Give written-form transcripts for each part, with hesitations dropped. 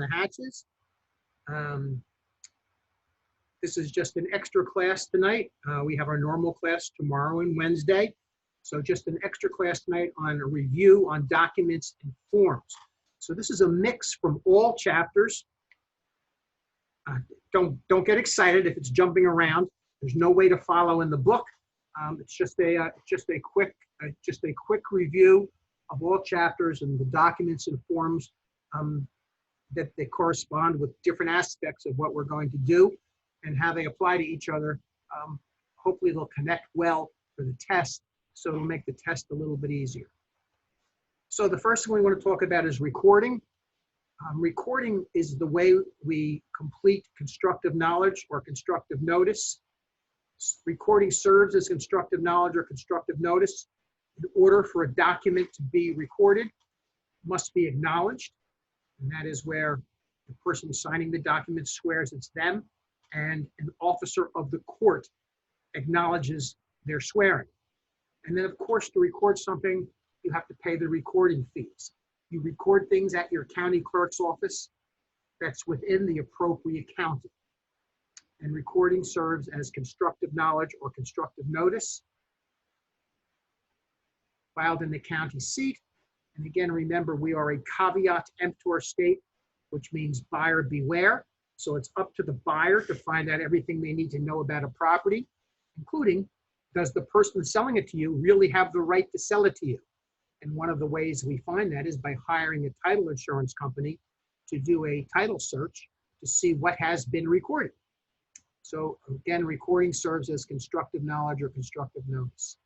the hatches. This is just an extra class tonight. We have our normal class tomorrow and Wednesday. So just an extra class tonight on a review on documents and forms. So this is a mix from all chapters. Don't get excited if it's jumping around. There's no way to follow in the book. It's just a quick review of all chapters and the documents and forms that they correspond with different aspects of what we're going to do and how they apply to each other. Hopefully they'll connect well for the test, so it'll make the test a little bit easier. So the first thing we want to talk about is recording. Recording is the way we complete constructive knowledge or constructive notice. Recording serves as constructive knowledge or constructive notice. In order for a document to be recorded, it must be acknowledged, and that is where the person signing the document swears it's them, and an officer of the court acknowledges their swearing. And then, of course, to record something, you have to pay the recording fees. You record things at your county clerk's office that's within the appropriate county. And recording serves as constructive knowledge or constructive notice filed in the county seat. And again, remember, we are a caveat emptor state, which means buyer beware. So it's up to the buyer to find out everything they need to know about a property, including, does the person selling it to you really have the right to sell it to you? And one of the ways we find that is by hiring a title insurance company to do a title search to see what has been recorded. So again, recording serves as constructive knowledge or constructive notice.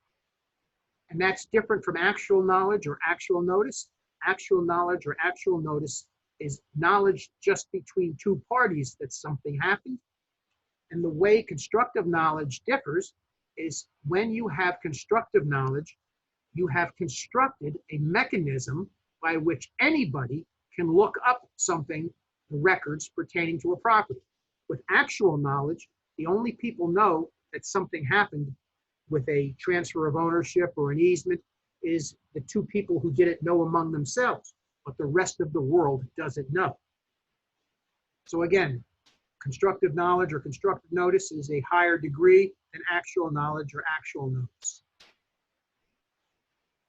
And that's different from actual knowledge or actual notice. Actual knowledge or actual notice is knowledge just between two parties that something happened. And the way constructive knowledge differs is when you have constructive knowledge, you have constructed a mechanism by which anybody can look up something, the records pertaining to a property. With actual knowledge, the only people know that something happened with a transfer of ownership or an easement is the two people who did it know among themselves, but the rest of the world doesn't know. So again, constructive knowledge or constructive notice is a higher degree than actual knowledge or actual notice.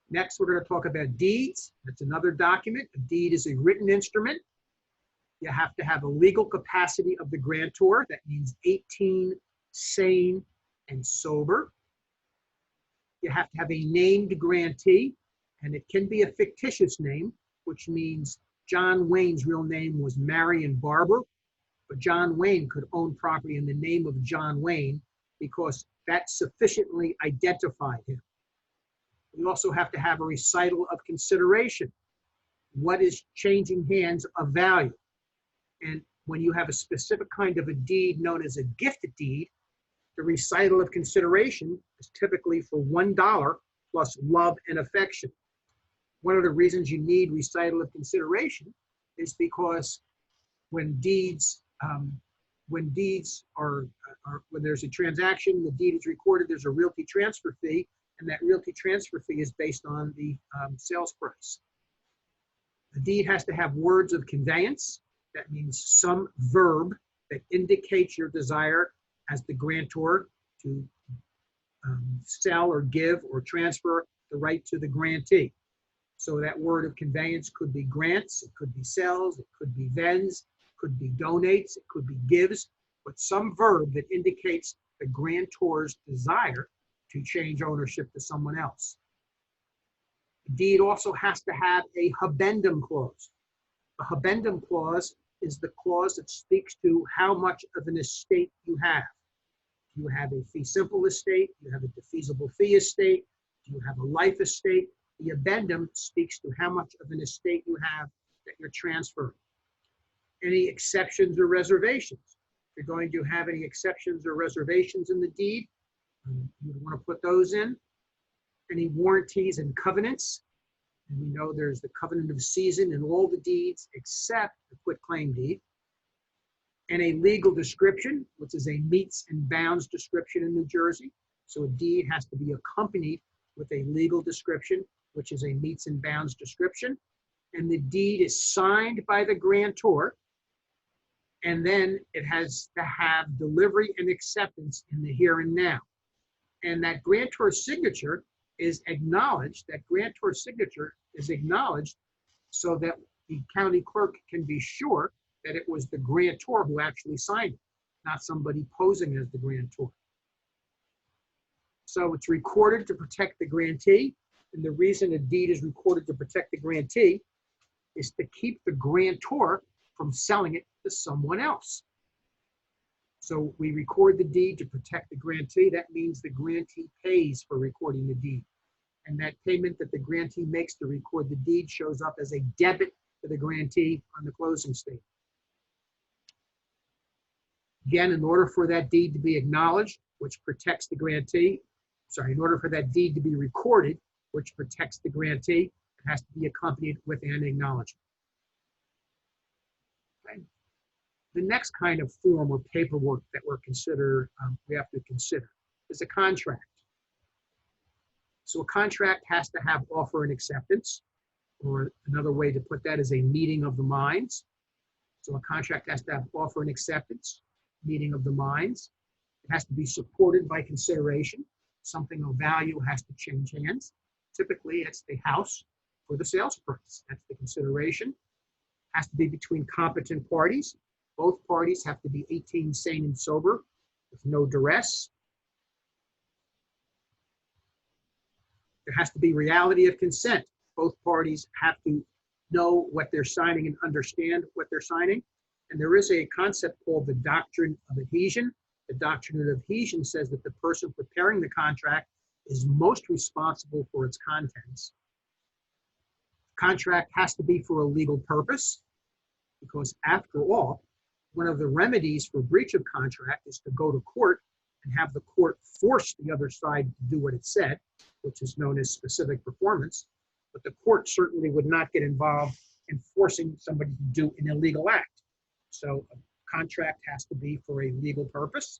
Next, we're going to talk about deeds. That's another document. A deed is a written instrument. You have to have a legal capacity of the grantor. That means 18, sane, and sober. You have to have a named grantee, and it can be a fictitious name, which means John Wayne's real name was Marion Barber, but John Wayne could own property in the name of John Wayne because that sufficiently identified him. We also have to have a recital of consideration. What is changing hands of value? And when you have a specific kind of a deed known as a gift deed, the recital of consideration is typically for $1 plus love and affection. One of the reasons you need recital of consideration is because when there's a transaction, the deed is recorded, there's a realty transfer fee, and that realty transfer fee is based on the sales price. The deed has to have words of conveyance. That means some verb that indicates your desire as the grantor to sell or give or transfer the right to the grantee. So that word of conveyance could be grants, it could be sells, it could be vends, it could be donates, it could be gives, but some verb that indicates the grantor's desire to change ownership to someone else. The deed also has to have a habendum clause. A habendum clause is the clause that speaks to how much of an estate you have. Do you have a fee simple estate? Do you have a defeasible fee estate? Do you have a life estate? The addendum speaks to how much of an estate you have that you're transferring. Any exceptions or reservations? If you're going to have any exceptions or reservations in the deed, you would want to put those in. Any warranties and covenants? And we know there's the covenant of season in all the deeds except the quitclaim deed. And a legal description, which is a metes and bounds description in New Jersey. So a deed has to be accompanied with a legal description, which is a metes and bounds description. And the deed is signed by the grantor, And then it has to have delivery and acceptance in the here and now. And that grantor's signature is acknowledged, so that the county clerk can be sure that it was the grantor who actually signed it, not somebody posing as the grantor. So it's recorded to protect the grantee. And the reason a deed is recorded to protect the grantee is to keep the grantor from selling it to someone else. So we record the deed to protect the grantee. That means the grantee pays for recording the deed. And that payment that the grantee makes to record the deed shows up as a debit to the grantee on the closing statement. Again, in order for that deed to be acknowledged, which protects the grantee, in order for that deed to be recorded, which protects the grantee, it has to be accompanied with an acknowledgement. Okay. The next kind of form or paperwork that we have to consider is a contract. So a contract has to have offer and acceptance, or another way to put that is a meeting of the minds. So a contract has to have offer and acceptance, meeting of the minds. It has to be supported by consideration. Something of value has to change hands. Typically, it's the house for the sales price. That's the consideration. It has to be between competent parties. Both parties have to be 18, sane, and sober, with no duress. There has to be reality of consent. Both parties have to know what they're signing and understand what they're signing. And there is a concept called the doctrine of adhesion. The doctrine of adhesion says that the person preparing the contract is most responsible for its contents. Contract has to be for a legal purpose, because after all, one of the remedies for breach of contract is to go to court and have the court force the other side to do what it said, which is known as specific performance. But the court certainly would not get involved in forcing somebody to do an illegal act. So a contract has to be for a legal purpose.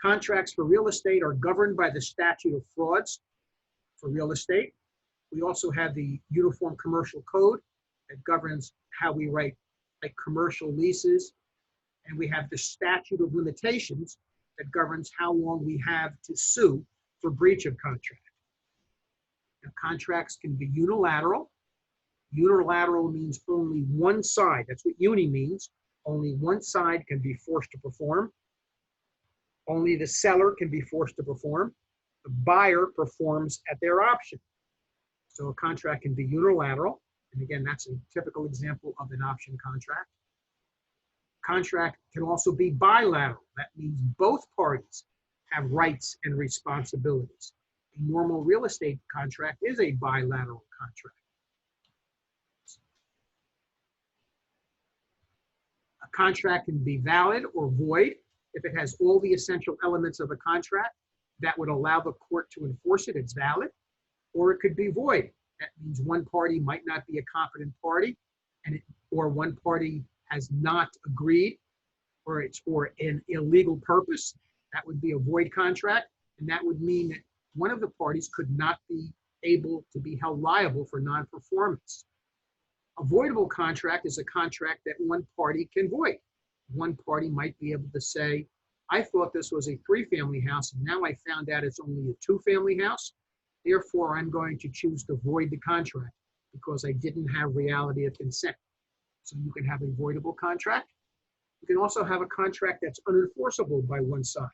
Contracts for real estate are governed by the statute of frauds for real estate. We also have the Uniform Commercial Code that governs how we write commercial leases. And we have the statute of limitations that governs how long we have to sue for breach of contract. Now, contracts can be unilateral. Unilateral means only one side. That's what uni means. Only one side can be forced to perform. Only the seller can be forced to perform. The buyer performs at their option. So a contract can be unilateral. And again, that's a typical example of an option contract. Contract can also be bilateral. That means both parties have rights and responsibilities. A normal real estate contract is a bilateral contract. A contract can be valid or void if it has all the essential elements of a contract that would allow the court to enforce it. It's valid. Or it could be void. That means one party might not be a competent party, or one party has not agreed, or it's for an illegal purpose. That would be a void contract, and that would mean that one of the parties could not be able to be held liable for non-performance. A voidable contract is a contract that one party can void. One party might be able to say, I thought this was a 3-family house, and now I found out it's only a 2-family house. Therefore, I'm going to choose to void the contract because I didn't have reality of consent. So you can have a voidable contract. You can also have a contract that's unenforceable by one side.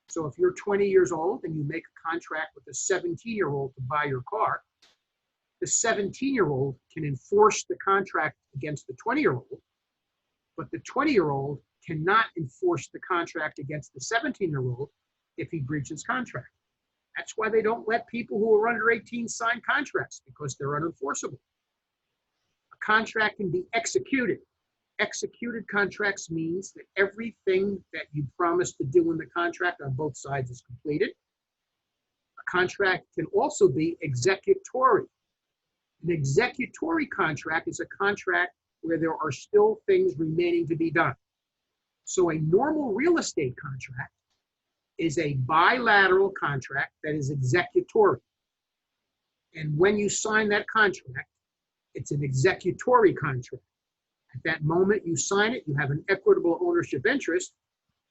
So if you're 20 years old and you make a contract with a 17-year-old to buy your car, the 17-year-old can enforce the contract against the 20-year-old, but the 20-year-old cannot enforce the contract against the 17-year-old if he breaches contract. That's why they don't let people who are under 18 sign contracts, because they're unenforceable. A contract can be executed. Executed contracts means that everything that you promised to do in the contract on both sides is completed. A contract can also be executory. An executory contract is a contract where there are still things remaining to be done. So a normal real estate contract is a bilateral contract that is executory. And when you sign that contract, It's an executory contract. At that moment you sign it, you have an equitable ownership interest,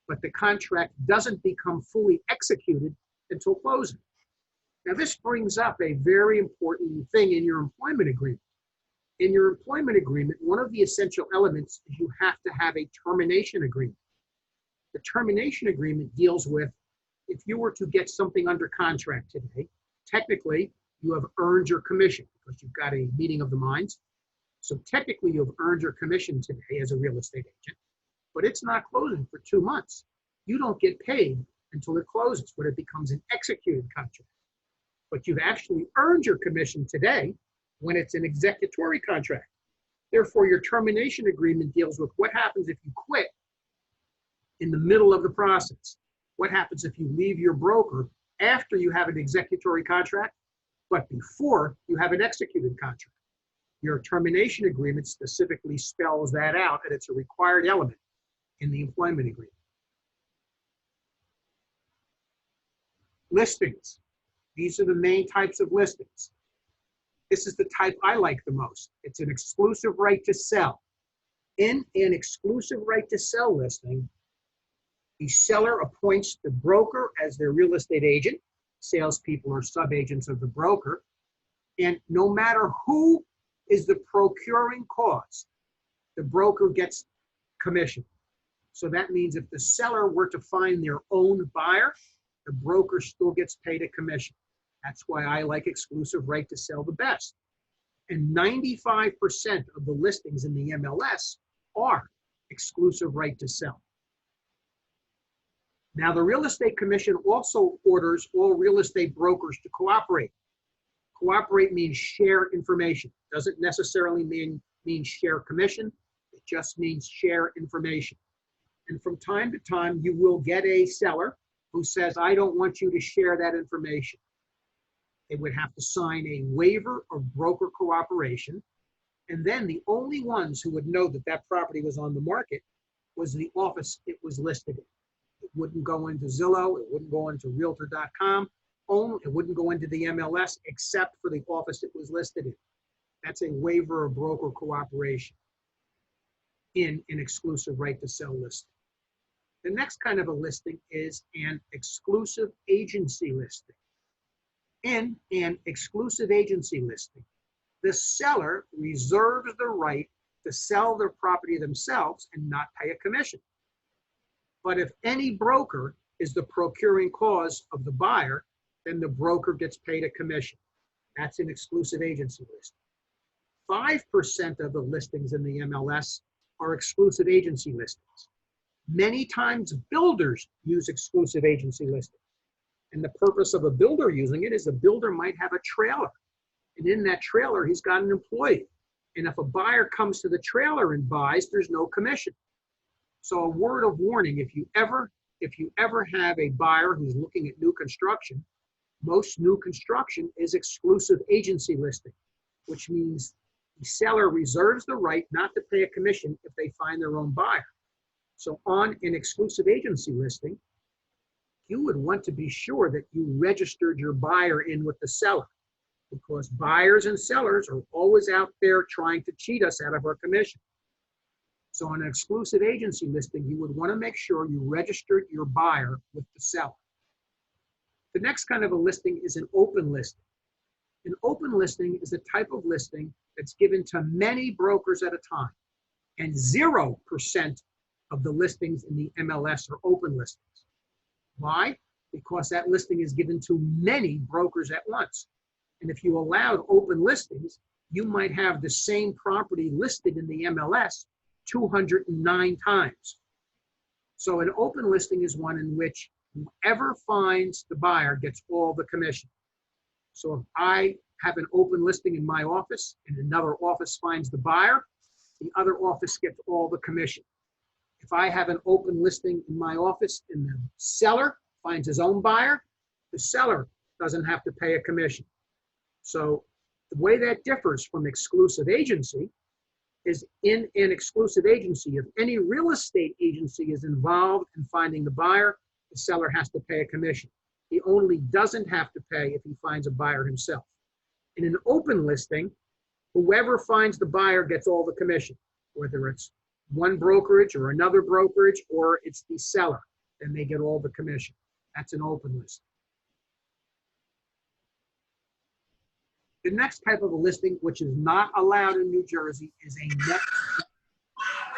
but the contract doesn't become fully executed until closing. Now, this brings up a very important thing in your employment agreement. In your employment agreement, one of the essential elements is you have to have a termination agreement. The termination agreement deals with if you were to get something under contract today, technically you have earned your commission because you've got a meeting of the minds. So technically you've earned your commission today as a real estate agent, but it's not closing for 2 months. You don't get paid until it closes, when it becomes an executed contract. But you've actually earned your commission today when it's an executory contract. Therefore, your termination agreement deals with what happens if you quit in the middle of the process. What happens if you leave your broker after you have an executory contract, but before you have an executed contract? Your termination agreement specifically spells that out, and it's a required element in the employment agreement. Listings. These are the main types of listings. This is the type I like the most. It's an exclusive right to sell. In an exclusive right to sell listing, the seller appoints the broker as their real estate agent. Salespeople are sub-agents of the broker. And no matter who is the procuring cause, the broker gets commission. So that means if the seller were to find their own buyer, the broker still gets paid a commission. That's why I like exclusive right to sell the best. And 95% of the listings in the MLS are exclusive right to sell. Now, the Real Estate Commission also orders all real estate brokers to cooperate. Cooperate means share information. Doesn't necessarily mean share commission. It just means share information. And from time to time, you will get a seller who says, I don't want you to share that information. They would have to sign a waiver of broker cooperation. And then the only ones who would know that that property was on the market was the office it was listed in. It wouldn't go into Zillow. It wouldn't go into Realtor.com. It wouldn't go into the MLS except for the office it was listed in. That's a waiver of broker cooperation in an exclusive right to sell listing. The next kind of a listing is an exclusive agency listing. In an exclusive agency listing, the seller reserves the right to sell their property themselves and not pay a commission. But if any broker is the procuring cause of the buyer, then the broker gets paid a commission. That's an exclusive agency listing. 5% of the listings in the MLS are exclusive agency listings. Many times builders use exclusive agency listings. And the purpose of a builder using it is the builder might have a trailer. And in that trailer, he's got an employee. And if a buyer comes to the trailer and buys, there's no commission. So a word of warning, if you ever have a buyer who's looking at new construction, most new construction is exclusive agency listing, which means the seller reserves the right not to pay a commission if they find their own buyer. So on an exclusive agency listing, you would want to be sure that you registered your buyer in with the seller, because buyers and sellers are always out there trying to cheat us out of our commission. So on an exclusive agency listing, you would want to make sure you registered your buyer with the seller. The next kind of a listing is an open listing. An open listing is a type of listing that's given to many brokers at a time, and 0% of the listings in the MLS are open listings. Why? Because that listing is given to many brokers at once. And if you allowed open listings, you might have the same property listed in the MLS 209 times. So an open listing is one in which whoever finds the buyer gets all the commission. So if I have an open listing in my office and another office finds the buyer, the other office gets all the commission. If I have an open listing in my office and the seller finds his own buyer, the seller doesn't have to pay a commission. So the way that differs from exclusive agency is in an exclusive agency, if any real estate agency is involved in finding the buyer, the seller has to pay a commission. He only doesn't have to pay if he finds a buyer himself. In an open listing, Whoever finds the buyer gets all the commission, whether it's one brokerage or another brokerage, or it's the seller, then they get all the commission. That's an open list. The next type of a listing, which is not allowed in New Jersey, is a net.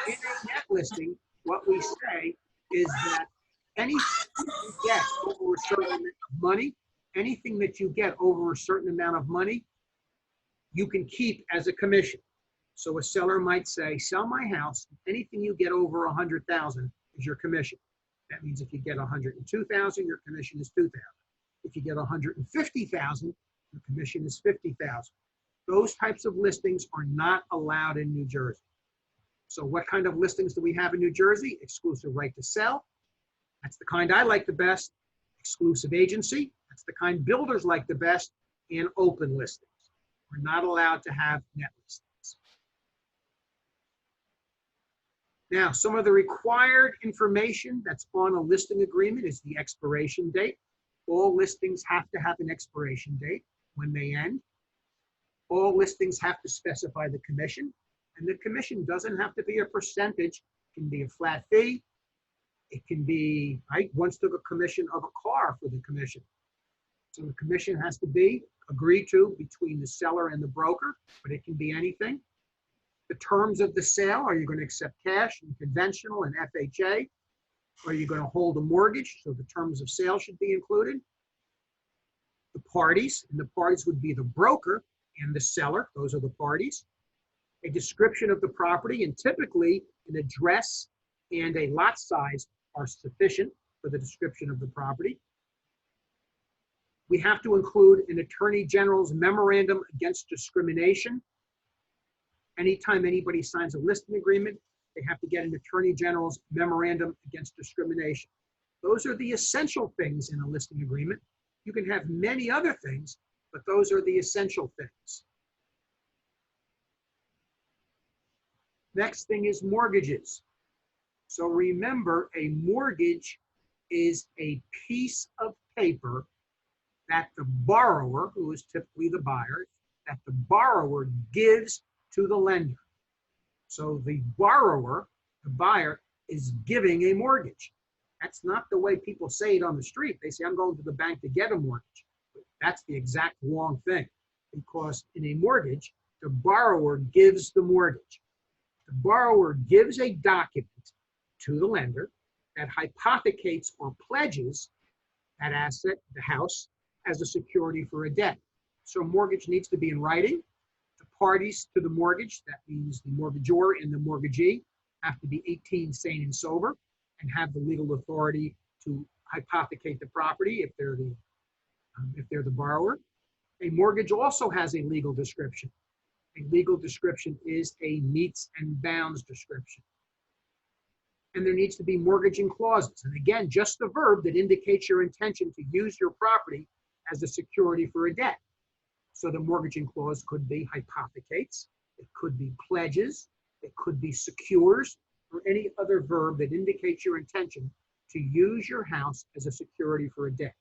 In a net listing, what we say is that anything you get over a certain amount of money, anything that you get over a certain amount of money, you can keep as a commission. So a seller might say, sell my house, anything you get over 100,000 is your commission. That means if you get 102,000, your commission is 2,000. If you get 150,000, your commission is 50,000. Those types of listings are not allowed in New Jersey. So what kind of listings do we have in New Jersey? Exclusive right to sell. That's the kind I like the best. Exclusive agency. That's the kind builders like the best. And open listings. We're not allowed to have net listings. Now, some of the required information that's on a listing agreement is the expiration date. All listings have to have an expiration date when they end. All listings have to specify the commission, and the commission doesn't have to be a percentage. It can be a flat fee. It can be, I once took a commission of a car for the commission. So the commission has to be agreed to between the seller and the broker, but it can be anything. The terms of the sale, are you going to accept cash and conventional and FHA? Are you going to hold a mortgage? So the terms of sale should be included. The parties, and the parties would be the broker and the seller. Those are the parties. A description of the property, and typically an address and a lot size are sufficient for the description of the property. We have to include an Attorney General's memorandum against discrimination. Anytime anybody signs a listing agreement, they have to get an Attorney General's memorandum against discrimination. Those are the essential things in a listing agreement. You can have many other things, but those are the essential things. Next thing is mortgages. So remember, a mortgage is a piece of paper that the borrower, who is typically the buyer, that the borrower gives to the lender. So the borrower, the buyer, is giving a mortgage. That's not the way people say it on the street. They say, I'm going to the bank to get a mortgage. But that's the exact wrong thing, because in a mortgage, the borrower gives the mortgage. The borrower gives a document to the lender that hypothecates or pledges that asset, the house, as a security for a debt. So a mortgage needs to be in writing. The parties to the mortgage, that means the mortgagor and the mortgagee, have to be 18, sane, and sober, and have the legal authority to hypothecate the property if they're the borrower. A mortgage also has a legal description. A legal description is a meets and bounds description. And there needs to be mortgaging clauses. And again, just the verb that indicates your intention to use your property as a security for a debt. So the mortgaging clause could be hypothecates, it could be pledges, it could be secures, or any other verb that indicates your intention to use your house as a security for a debt.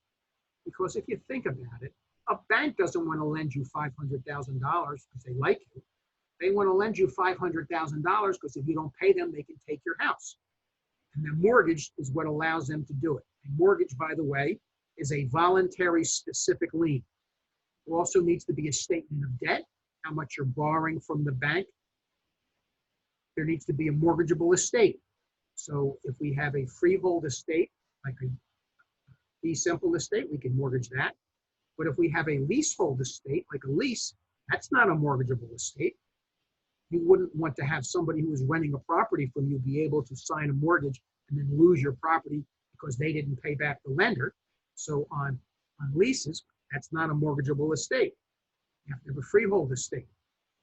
Because if you think about it, a bank doesn't want to lend you $500,000 because they like you. They want to lend you $500,000 because if you don't pay them, they can take your house. And the mortgage is what allows them to do it. A mortgage, by the way, is a voluntary specific lien. There also needs to be a statement of debt, how much you're borrowing from the bank. There needs to be a mortgageable estate. So if we have a freehold estate, like a fee simple estate, we can mortgage that. But if we have a leasehold estate, like a lease, that's not a mortgageable estate. You wouldn't want to have somebody who is renting a property from you be able to sign a mortgage and then lose your property because they didn't pay back the lender. So on leases, that's not a mortgageable estate. You have to have a freehold estate.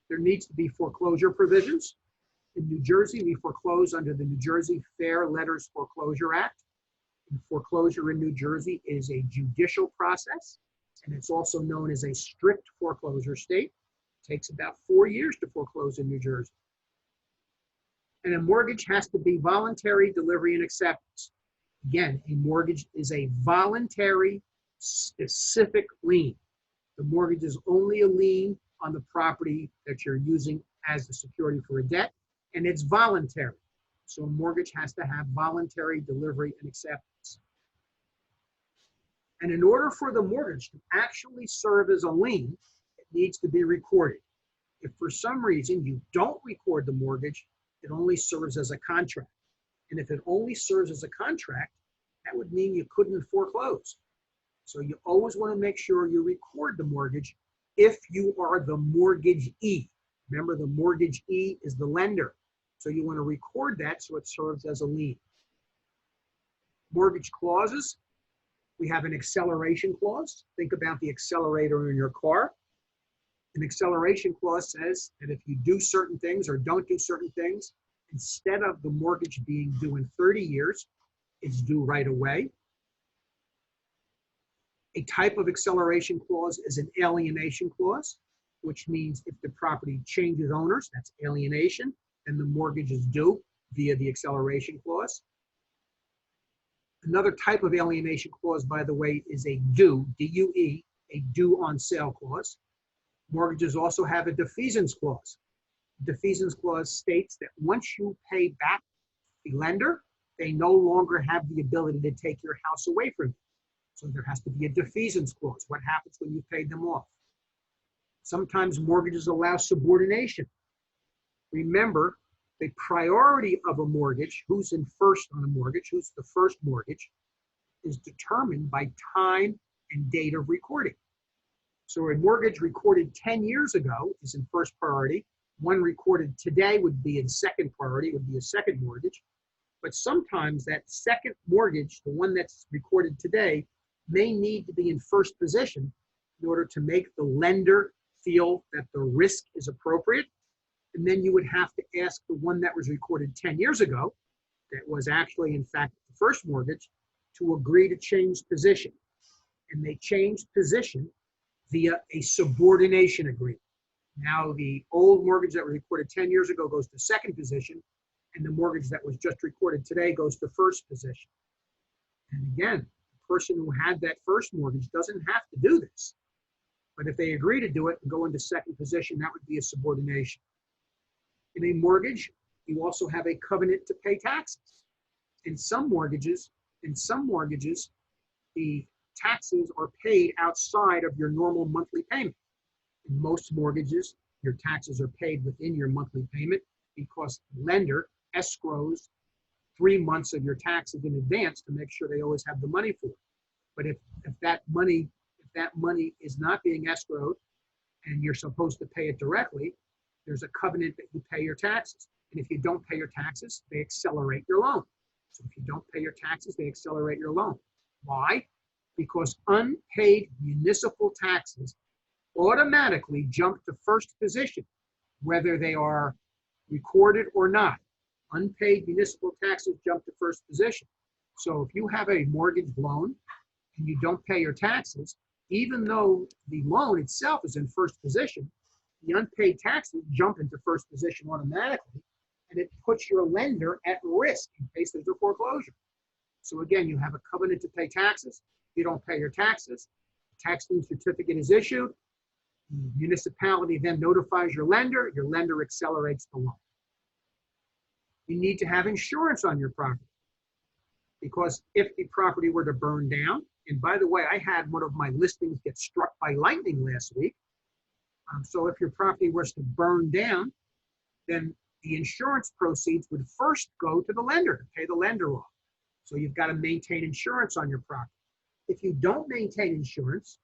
There needs to be foreclosure provisions. In New Jersey, we foreclose under the New Jersey Fair Letters Foreclosure Act. And foreclosure in New Jersey is a judicial process, and it's also known as a strict foreclosure state. It takes about 4 years to foreclose in New Jersey. And a mortgage has to be voluntary delivery and acceptance. Again, a mortgage is a voluntary, specific lien. The mortgage is only a lien on the property that you're using as the security for a debt, and it's voluntary. So a mortgage has to have voluntary delivery and acceptance. And in order for the mortgage to actually serve as a lien, it needs to be recorded. If for some reason you don't record the mortgage, it only serves as a contract. And if it only serves as a contract, that would mean you couldn't foreclose. So you always want to make sure you record the mortgage if you are the mortgagee. Remember, the mortgagee is the lender. So you want to record that so it serves as a lien. Mortgage clauses. We have an acceleration clause. Think about the accelerator in your car. An acceleration clause says that if you do certain things or don't do certain things, instead of the mortgage being due in 30 years, it's due right away. A type of acceleration clause is an alienation clause, which means if the property changes owners, that's alienation, and the mortgage is due via the acceleration clause. Another type of alienation clause, by the way, is a due, D-U-E, a due on sale clause. Mortgages also have a defeasance clause. Defeasance clause states that once you pay back the lender, they no longer have the ability to take your house away from you. So there has to be a defeasance clause. What happens when you pay them off? Sometimes mortgages allow subordination. Remember, the priority of a mortgage, who's in first on a mortgage, who's the first mortgage, is determined by time and date of recording. So a mortgage recorded 10 years ago is in first priority. One recorded today would be in second priority, would be a second mortgage. But sometimes that second mortgage, the one that's recorded today, may need to be in first position in order to make the lender feel that the risk is appropriate. And then you would have to ask the one that was recorded 10 years ago, that was actually, in fact, the first mortgage, to agree to change position. And they changed position via a subordination agreement. Now, the old mortgage that was recorded 10 years ago goes to second position, and the mortgage that was just recorded today goes to first position. And again, the person who had that first mortgage doesn't have to do this. But if they agree to do it and go into second position, that would be a subordination. In a mortgage, you also have a covenant to pay taxes. In some mortgages, the taxes are paid outside of your normal monthly payment. In most mortgages, your taxes are paid within your monthly payment because the lender escrows 3 months of your taxes in advance to make sure they always have the money for it. But if that money is not being escrowed and you're supposed to pay it directly, there's a covenant that you pay your taxes. And if you don't pay your taxes, they accelerate your loan. So if you don't pay your taxes, they accelerate your loan. Why? Because unpaid municipal taxes automatically jump to first position, whether they are recorded or not. Unpaid municipal taxes jump to first position. So if you have a mortgage loan and you don't pay your taxes, even though the loan itself is in first position, the unpaid taxes jump into first position automatically, and it puts your lender at risk in case there's a foreclosure. So again, you have a covenant to pay taxes. If you don't pay your taxes, the tax lien certificate is issued. The municipality then notifies your lender accelerates the loan. You need to have insurance on your property, because if the property were to burn down, and by the way, I had one of my listings get struck by lightning last week. So if your property was to burn down, then the insurance proceeds would first go to the lender to pay the lender off. So you've got to maintain insurance on your property. If you don't maintain insurance,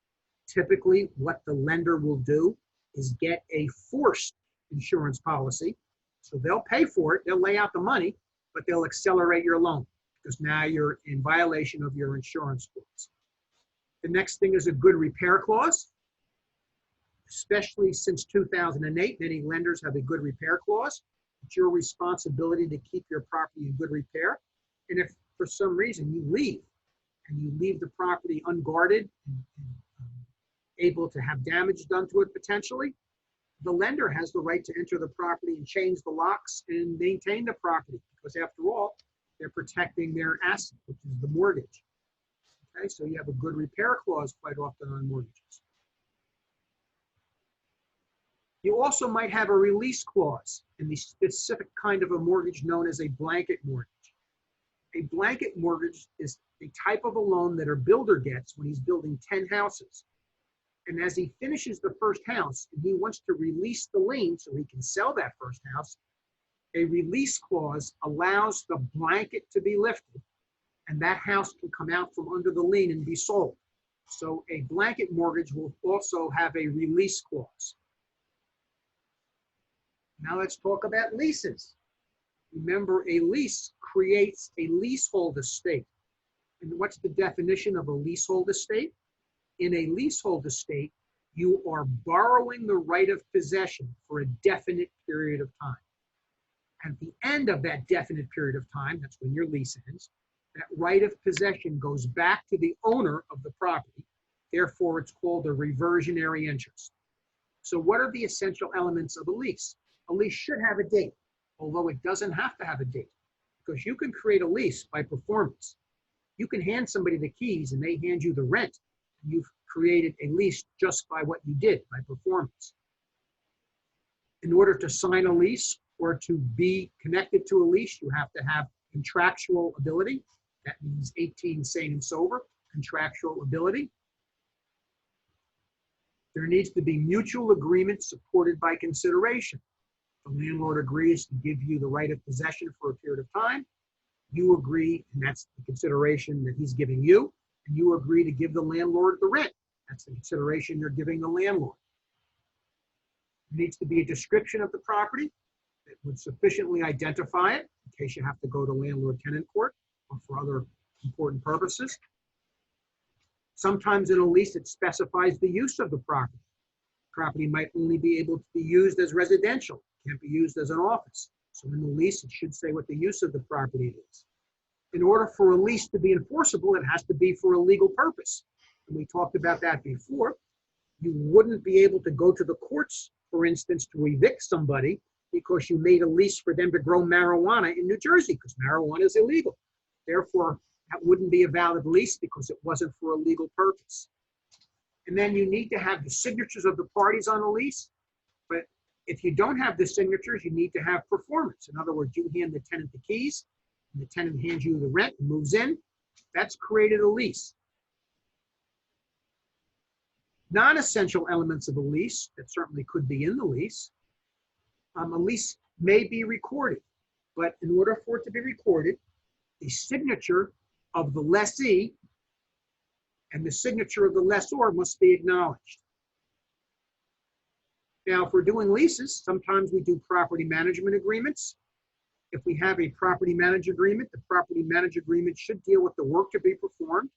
typically what the lender will do is get a forced insurance policy. So they'll pay for it, they'll lay out the money, but they'll accelerate your loan because now you're in violation of your insurance clause. The next thing is a good repair clause. Especially since 2008, many lenders have a good repair clause. It's your responsibility to keep your property in good repair. And if for some reason you leave, and you leave the property unguarded and able to have damage done to it potentially, the lender has the right to enter the property and change the locks and maintain the property, because after all, they're protecting their asset, which is the mortgage. Okay, so you have a good repair clause quite often on mortgages. You also might have a release clause in the specific kind of a mortgage known as a blanket mortgage. A blanket mortgage is a type of a loan that a builder gets when he's building 10 houses. And as he finishes the first house and he wants to release the lien so he can sell that first house, a release clause allows the blanket to be lifted and that house can come out from under the lien and be sold. So a blanket mortgage will also have a release clause. Now let's talk about leases. Remember, a lease creates a leasehold estate. And what's the definition of a leasehold estate? In a leasehold estate, you are borrowing the right of possession for a definite period of time. At the end of that definite period of time, that's when your lease ends, that right of possession goes back to the owner of the property. Therefore, it's called a reversionary interest. So what are the essential elements of a lease? A lease should have a date, although it doesn't have to have a date, because you can create a lease by performance. You can hand somebody the keys and they hand you the rent. You've created a lease just by what you did, by performance. In order to sign a lease or to be connected to a lease, you have to have contractual ability. That means 18 sane and sober, contractual ability. There needs to be mutual agreement supported by consideration. The landlord agrees to give you the right of possession for a period of time. You agree, and that's the consideration that he's giving you, and you agree to give the landlord the rent. That's the consideration you're giving the landlord. There needs to be a description of the property that would sufficiently identify it in case you have to go to landlord-tenant court or for other important purposes. Sometimes in a lease, it specifies the use of the property. Property might only be able to be used as residential, can't be used as an office. So in the lease, it should say what the use of the property is. In order for a lease to be enforceable, it has to be for a legal purpose. And we talked about that before. You wouldn't be able to go to the courts, for instance, to evict somebody because you made a lease for them to grow marijuana in New Jersey, because marijuana is illegal. Therefore, that wouldn't be a valid lease because it wasn't for a legal purpose. And then you need to have the signatures of the parties on a lease. But if you don't have the signatures, you need to have performance. In other words, you hand the tenant the keys, and the tenant hands you the rent and moves in. That's created a lease. Non-essential elements of a lease that certainly could be in the lease. A lease may be recorded, but in order for it to be recorded, the signature of the lessee and the signature of the lessor must be acknowledged. Now, if we're doing leases, sometimes we do property management agreements. If we have a property management agreement, the property management agreement should deal with the work to be performed,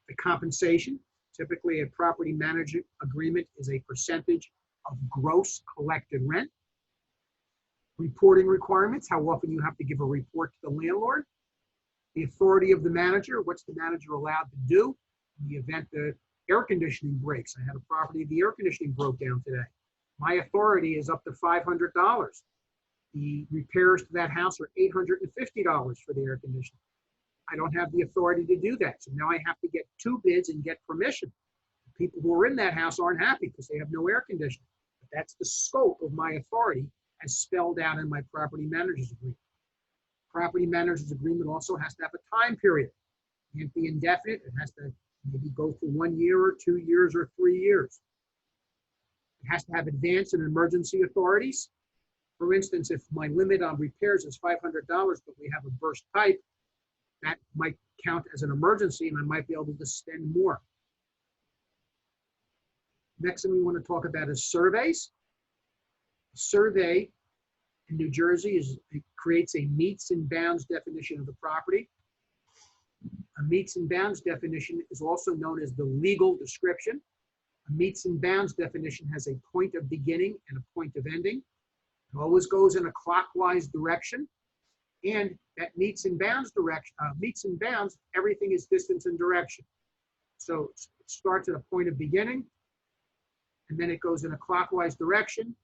the compensation. Typically, a property management agreement is a percentage of gross collected rent. Reporting requirements, how often you have to give a report to the landlord. The authority of the manager, what's the manager allowed to do in the event the air conditioning breaks. I had a property, the air conditioning broke down today. My authority is up to $500. The repairs to that house are $850 for the air conditioning. I don't have the authority to do that. So now I have to get 2 bids and get permission. The people who are in that house aren't happy because they have no air conditioning. But that's the scope of my authority as spelled out in my property manager's agreement. Property manager's agreement also has to have a time period. It can't be indefinite. It has to maybe go for 1 year or 2 years or 3 years. It has to have advance and emergency authorities. For instance, if my limit on repairs is $500, but we have a burst pipe, that might count as an emergency and I might be able to spend more. Next thing we want to talk about is surveys. A survey in New Jersey creates a meets and bounds definition of the property. A meets and bounds definition is also known as the legal description. A meets and bounds definition has a point of beginning and a point of ending. It always goes in a clockwise direction. And that meets and bounds direction, everything is distance and direction. So it starts at a point of beginning, and then it goes in a clockwise direction.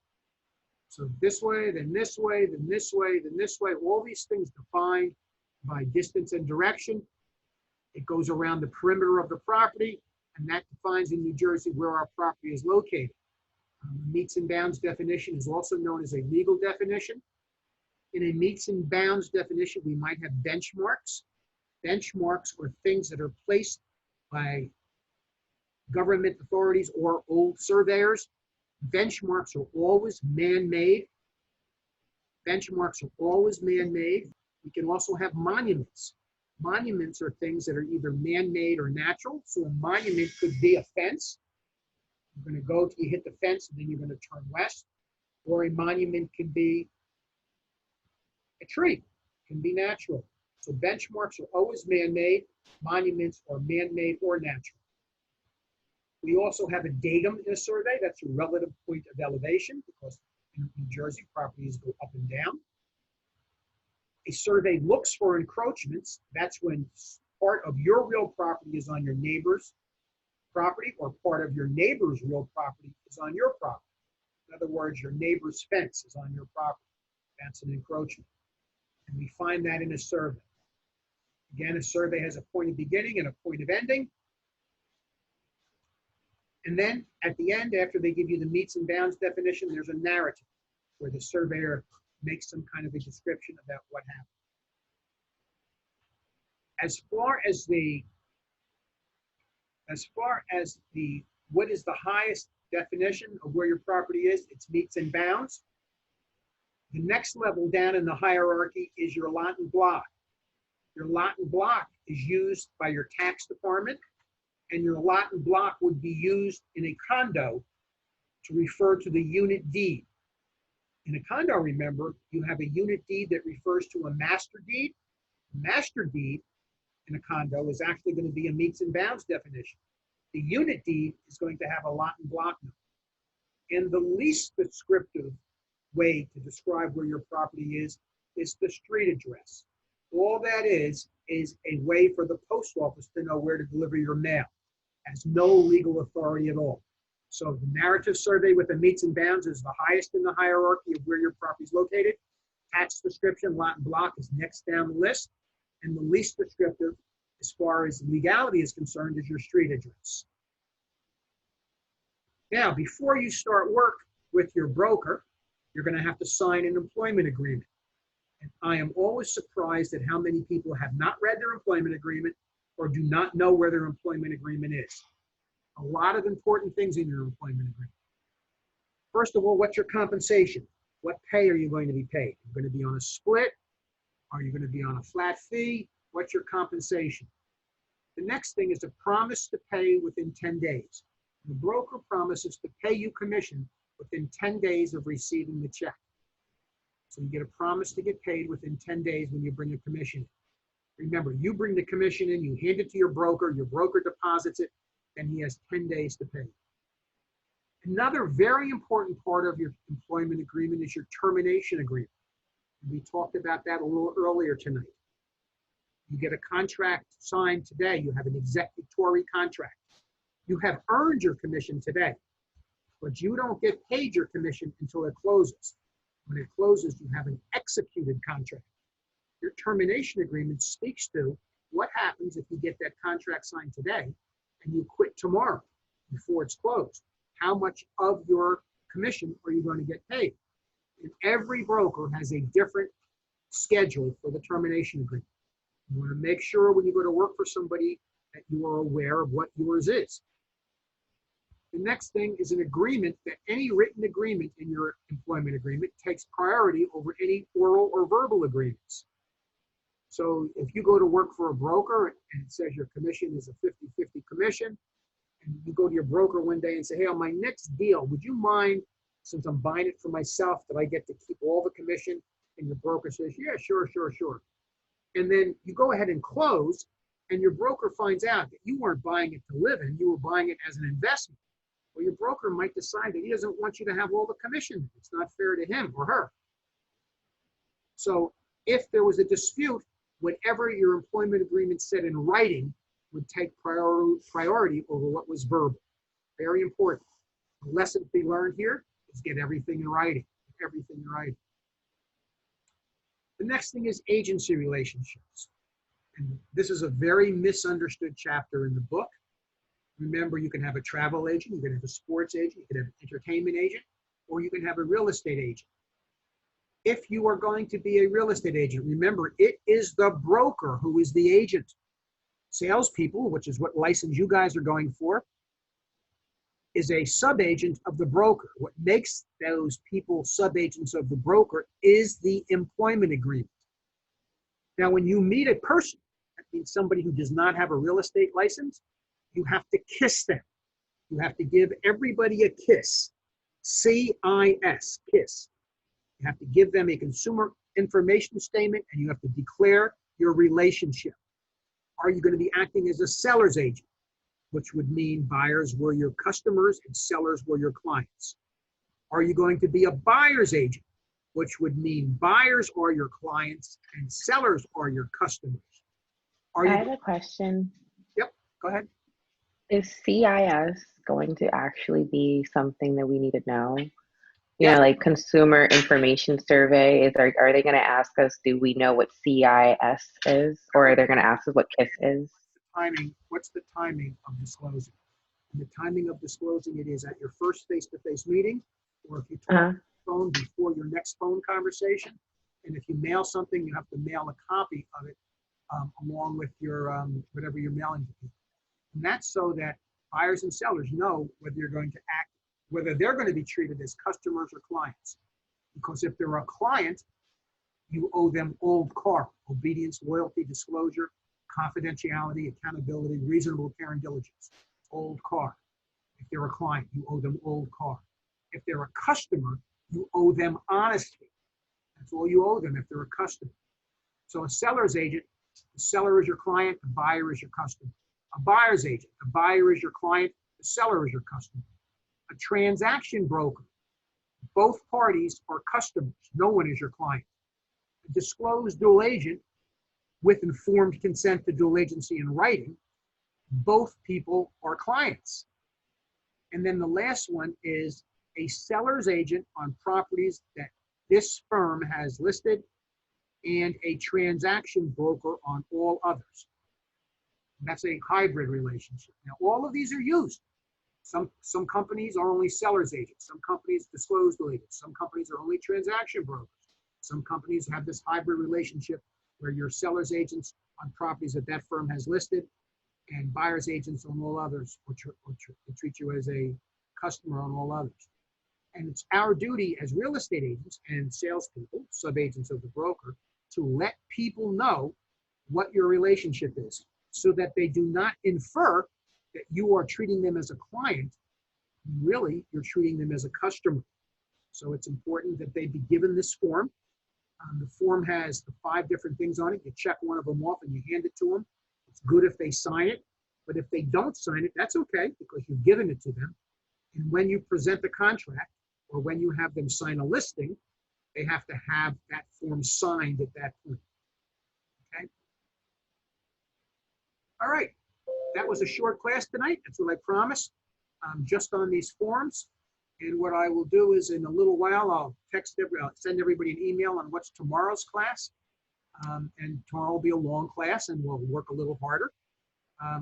So this way, then this way, then this way, then this way, all these things defined by distance and direction. It goes around the perimeter of the property, and that defines in New Jersey where our property is located. Meets and bounds definition is also known as a legal definition. In a meets and bounds definition, we might have benchmarks. Benchmarks are things that are placed by government authorities or old surveyors. Benchmarks are always man-made. Benchmarks are always man-made. We can also have monuments. Monuments are things that are either man-made or natural. So a monument could be a fence. You're going to go till you hit the fence, and then you're going to turn west. Or a monument can be a tree. It can be natural. So benchmarks are always man-made. Monuments are man-made or natural. We also have a datum in a survey. That's a relative point of elevation, because in New Jersey, properties go up and down. A survey looks for encroachments. That's when part of your real property is on your neighbor's property, or part of your neighbor's real property is on your property. In other words, your neighbor's fence is on your property. That's an encroachment. And we find that in a survey. Again, a survey has a point of beginning and a point of ending. And then at the end, after they give you the meets and bounds definition, there's a narrative where the surveyor makes some kind of a description about what happened. As far as what is the highest definition of where your property is, it's meets and bounds. The next level down in the hierarchy is your lot and block. Your lot and block is used by your tax department, and your lot and block would be used in a condo to refer to the unit deed. In a condo, remember, you have a unit deed that refers to a master deed. A master deed in a condo is actually going to be a meets and bounds definition. The unit deed is going to have a lot and block number. And the least descriptive way to describe where your property is the street address. All that is a way for the post office to know where to deliver your mail. It has no legal authority at all. So the narrative survey with the meets and bounds is the highest in the hierarchy of where your property is located. Tax description, lot and block is next down the list. And the least descriptive, as far as legality is concerned, is your street address. Now, before you start work with your broker, you're going to have to sign an employment agreement. And I am always surprised at how many people have not read their employment agreement or do not know where their employment agreement is. A lot of important things in your employment agreement. First of all, what's your compensation? What pay are you going to be paid? Are you going to be on a split? Are you going to be on a flat fee? What's your compensation? The next thing is a promise to pay within 10 days. The broker promises to pay you commission within 10 days of receiving the check. So you get a promise to get paid within 10 days when you bring a commission in. Remember, you bring the commission in, you hand it to your broker deposits it, and he has 10 days to pay. Another very important part of your employment agreement is your termination agreement. We talked about that a little earlier tonight. You get a contract signed today. You have an executory contract. You have earned your commission today, but you don't get paid your commission until it closes. When it closes, you have an executed contract. Your termination agreement speaks to what happens if you get that contract signed today and you quit tomorrow before it's closed. How much of your commission are you going to get paid? And every broker has a different schedule for the termination agreement. You want to make sure when you go to work for somebody that you are aware of what yours is. The next thing is an agreement that any written agreement in your employment agreement takes priority over any oral or verbal agreements. So if you go to work for a broker and it says your commission is a 50-50 commission, and you go to your broker one day and say, hey, on my next deal, would you mind, since I'm buying it for myself, that I get to keep all the commission? And your broker says, yeah, sure. And then you go ahead and close, and your broker finds out that you weren't buying it to live in, you were buying it as an investment. Well, your broker might decide that he doesn't want you to have all the commission. It's not fair to him or her. So if there was a dispute, whatever your employment agreement said in writing would take priority over what was verbal. Very important. The lesson to be learned here is get everything in writing. Everything in writing. The next thing is agency relationships. And this is a very misunderstood chapter in the book. Remember, you can have a travel agent, you can have a sports agent, you can have an entertainment agent, or you can have a real estate agent. If you are going to be a real estate agent, remember, it is the broker who is the agent. Salespeople, which is what license you guys are going for, is a sub-agent of the broker. What makes those people sub-agents of the broker is the employment agreement. Now, when you meet a person, that means somebody who does not have a real estate license, you have to kiss them. You have to give everybody a kiss. C-I-S, kiss. You have to give them a consumer information statement, and you have to declare your relationship. Are you going to be acting as a seller's agent, which would mean buyers were your customers and sellers were your clients? Are you going to be a buyer's agent, which would mean buyers are your clients and sellers are your customers? I have a question. Yep, go ahead. Is CIS going to actually be something that we need to know? You Yeah. know, like consumer information survey, are they going to ask us, do we know what CIS is? Or are they going to ask us what KISS is? What's the timing of disclosing? And the timing of disclosing it is at your first face-to-face meeting, or if you talk on the phone before your next phone conversation. And if you mail something, you have to mail a copy of it along with your whatever you're mailing to people. And that's so that buyers and sellers know whether you're going to act, whether they're going to be treated as customers or clients. Because if they're a client, you owe them old car, obedience, loyalty, disclosure, confidentiality, accountability, reasonable care and diligence, old car. If they're a client, you owe them old car. If they're a customer, you owe them honesty. That's all you owe them if they're a customer. So a seller's agent, the seller is your client, the buyer is your customer. A buyer's agent, the buyer is your client, the seller is your customer. A transaction broker, both parties are customers. No one is your client. A disclosed dual agent with informed consent to dual agency in writing, both people are clients. And then the last one is a seller's agent on properties that this firm has listed and a transaction broker on all others. And that's a hybrid relationship. Now, all of these are used. Some companies are only seller's agents. Some companies disclose dual agents. Some companies are only transaction brokers. Some companies have this hybrid relationship where you're seller's agents on properties that that firm has listed and buyer's agents on all others, or treat you as a customer on all others. And it's our duty as real estate agents and salespeople, sub-agents of the broker, to let people know what your relationship is so that they do not infer that you are treating them as a client. Really, you're treating them as a customer. So it's important that they be given this form. The form has the 5 different things on it. You check one of them off and you hand it to them. It's good if they sign it, but if they don't sign it, that's okay because you've given it to them. And when you present the contract or when you have them sign a listing, they have to have that form signed at that point. Okay? All right. That was a short class tonight. That's what I promised, just on these forms. And what I will do is in a little while, I'll send everybody an email on what's tomorrow's class. And tomorrow will be a long class and we'll work a little harder.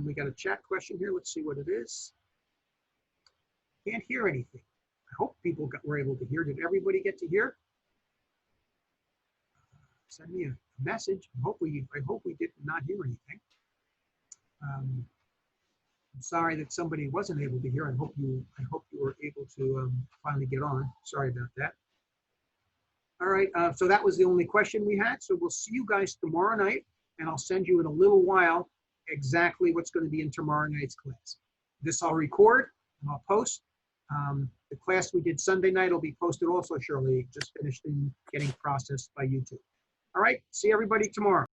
We got a chat question here. Let's see what it is. Can't hear anything. I hope people were able to hear. Did everybody get to hear? Send me a message. I hope we did not hear anything. I'm sorry that somebody wasn't able to hear. I hope you were able to finally get on. Sorry about that. All right, so that was the only question we had. So we'll see you guys tomorrow night, and I'll send you in a little while exactly what's going to be in tomorrow night's class. This I'll record and I'll post. The class we did Sunday night will be posted also shortly. Just finished in getting processed by YouTube. All right, see everybody tomorrow.